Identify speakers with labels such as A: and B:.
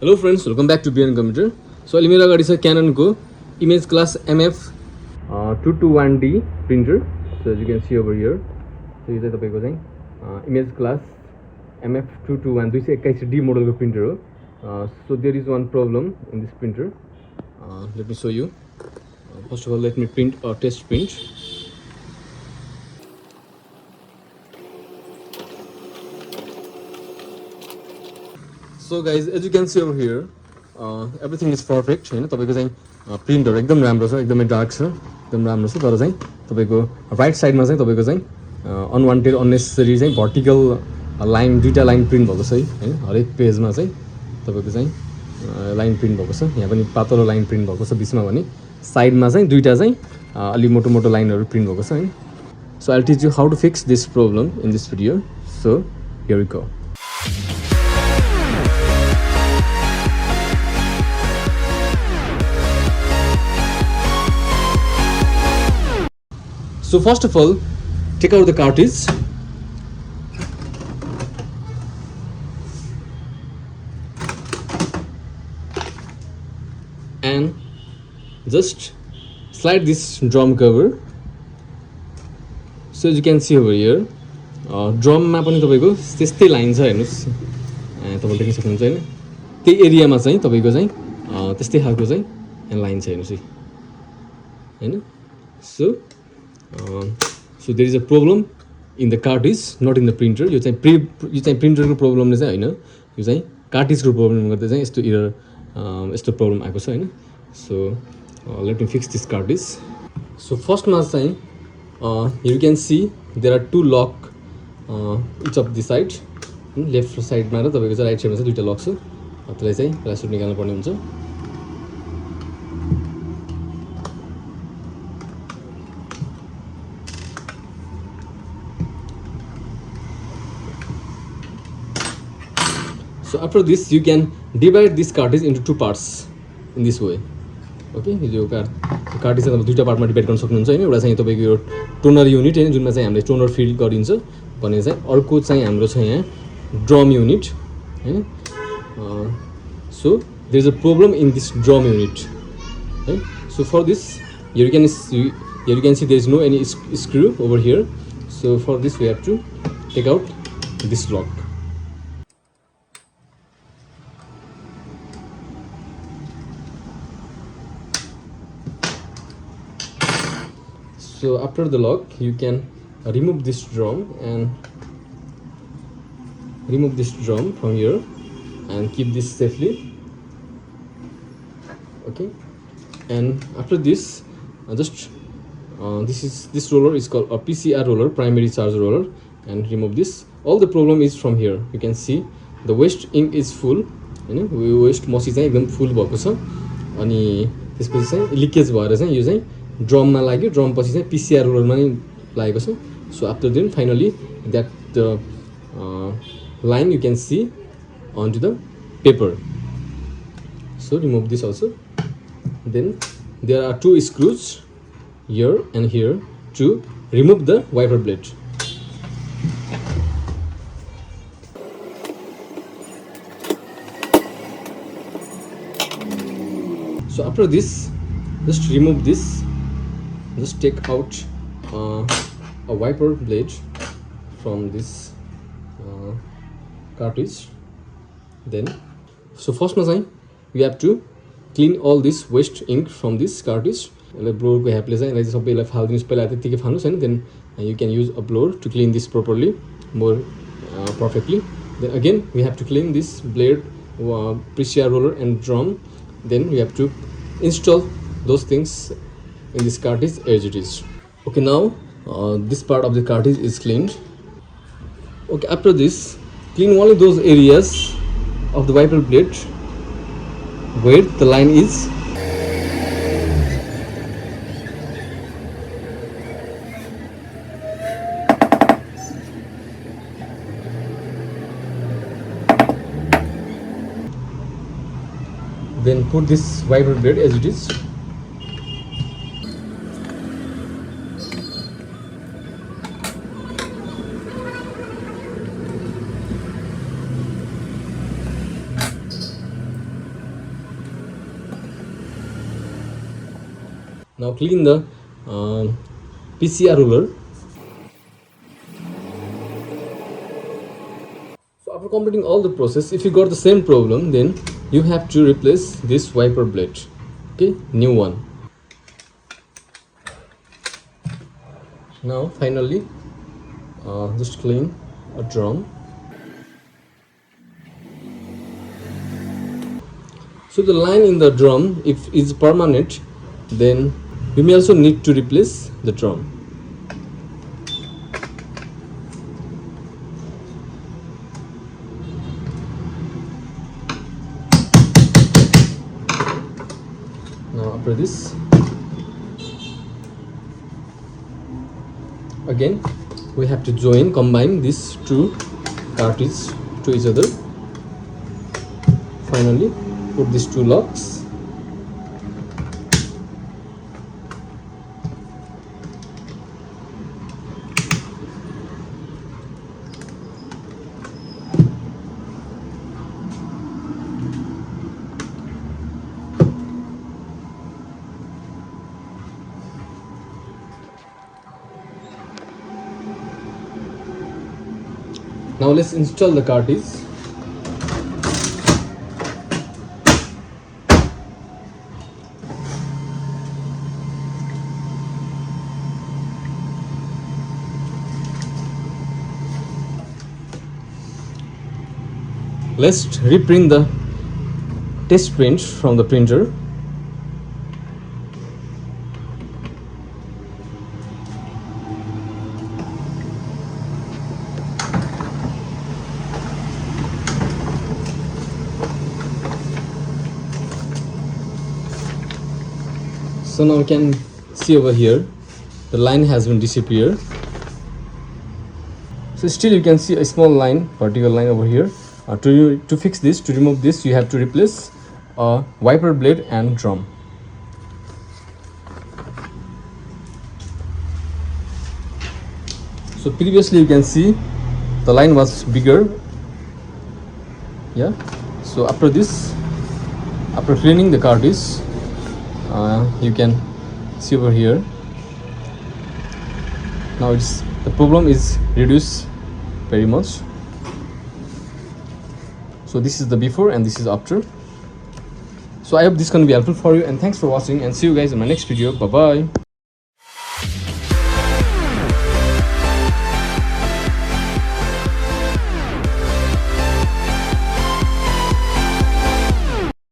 A: Hello friends, welcome back to BN Computer. So अहिले मेरो अगाडि छ canon को image class MF 221D printer. So as you can see over here, so यो चाहिँ तपाईको चाहिँ image class MF 221 221D model को printer हो. So there is one problem in this printer. Let me show you. First of all, let me print a test print. So guys, as you can see over here, everything is perfect. हैन तपाईको चाहिँ printer एकदम राम्रो छ, एकदमै dark छ, एकदम राम्रो छ। तर चाहिँ तपाईको राइट साइडमा चाहिँ तपाईको चाहिँ अनवान्टेड अननेसेसरी चाहिँ भर्टिकल लाइन दुईटा लाइन प्रिन्ट भएको छ हैन। हरेक पेजमा चाहिँ तपाईको चाहिँ लाइन प्रिन्ट भएको छ। यहाँ पनि पातलो लाइन प्रिन्ट भएको छ बीचमा भने साइडमा चाहिँ दुईटा चाहिँ अलि मोटो मोटो लाइनहरु प्रिन्ट भएको छ हैन। So I'll teach you how to fix this problem in this video. So here we go. So first of all, take out the cartridge. And just slide this drum cover. So as you can see over here, drum मा पनि तपाईको त्यस्तै line छ हेर्नुस्। तपाईले देख्न सक्नुहुन्छ हैन। त्यही एरियामा चाहिँ तपाईको चाहिँ त्यस्तै खालको चाहिँ लाइन छ हेर्नुस् हैन। So there is a problem in the cartridge, not in the printer. यो चाहिँ printer को problem ले चाहिँ हैन, यो चाहिँ cartridge को problem गर्दा चाहिँ यस्तो एरर यस्तो problem आएको छ हैन। So let me fix this cartridge. So first मा चाहिँ you can see there are two lock each of the side. Left side मा र तपाईको चाहिँ राइट साइडमा चाहिँ दुईटा लक छ। त्यसलाई चाहिँ प्लास्टर निकाल्नु पर्ने हुन्छ। So after this, you can divide this cartridge into two parts in this way. Okay, yo cartridge चाहिँ दुईटा पार्टमा डिभाइड गर्न सक्नुहुन्छ हैन। एउटा चाहिँ तपाईको यो टोनर युनिट हैन, जुनमा चाहिँ हामीले टोनर फिल गरिन्छ भने चाहिँ अर्को चाहिँ हाम्रो छ यहाँ ड्रम युनिट हैन। So there is a problem in this drum unit. Okay? So for this, here you can see there is no any screw over here. So for this, we have to take out this lock. So after the lock, you can remove this drum from here and keep this safely. Okay, and after this, this roller is called a PCR roller, primary charge roller, and remove this. All the problem is from here. You can see the waste ink is full. You know, waste मसी चाहिँ एकदम full भएको छ अनि त्यसपछि चाहिँ leakage भएर चाहिँ यो चाहिँ ड्रम मा लाग्यो। ड्रम पछि चाहिँ पीसीआर रोलर मा नै लागेको छ। So after then finally that line you can see onto the paper. So remove this also. Then there are two screws here and here to remove the wiper blade. So after this, just remove this. Just take out a wiper blade from this cartridge. Then, so first चाहिँ we have to clean all this waste ink from this cartridge. यसलाई ब्लोअरको हेल्पले चाहिँ यसलाई सबैलाई फाल्दिनुस्, पहिला त्यतिकै फाल्नुस् हैन। Then you can use a blower to clean this properly, more perfectly. Then again we have to clean this blade, PCR roller and drum. Then we have to install those things in this cartridge as it is. Okay, now this part of the cartridge is cleaned. Okay, after this, clean only those areas of the wiper blade where the line is. Then put this wiper blade as it is. Now clean the PCR ruler. So after completing all the process, if you got the same problem, then you have to replace this wiper blade. Okay, new one. Now finally, just clean a drum. So the line in the drum, if it's permanent, then you may also need to replace the drum. Now after this, again we have to combine these two cartridges to each other. Finally, put these two locks. Now let's install the cartridge. Let's reprint the test print from the printer. So now we can see over here, the line has been disappeared. So still you can see a small line, vertical line over here. To fix this, to remove this, you have to replace a wiper blade and drum. So previously you can see the line was bigger. Yeah. So after this, after cleaning the cartridge, you can see over here. Now the problem is reduced very much. So this is the before and this is after. So I hope this can be helpful for you, and thanks for watching, and see you guys in my next video. Bye bye.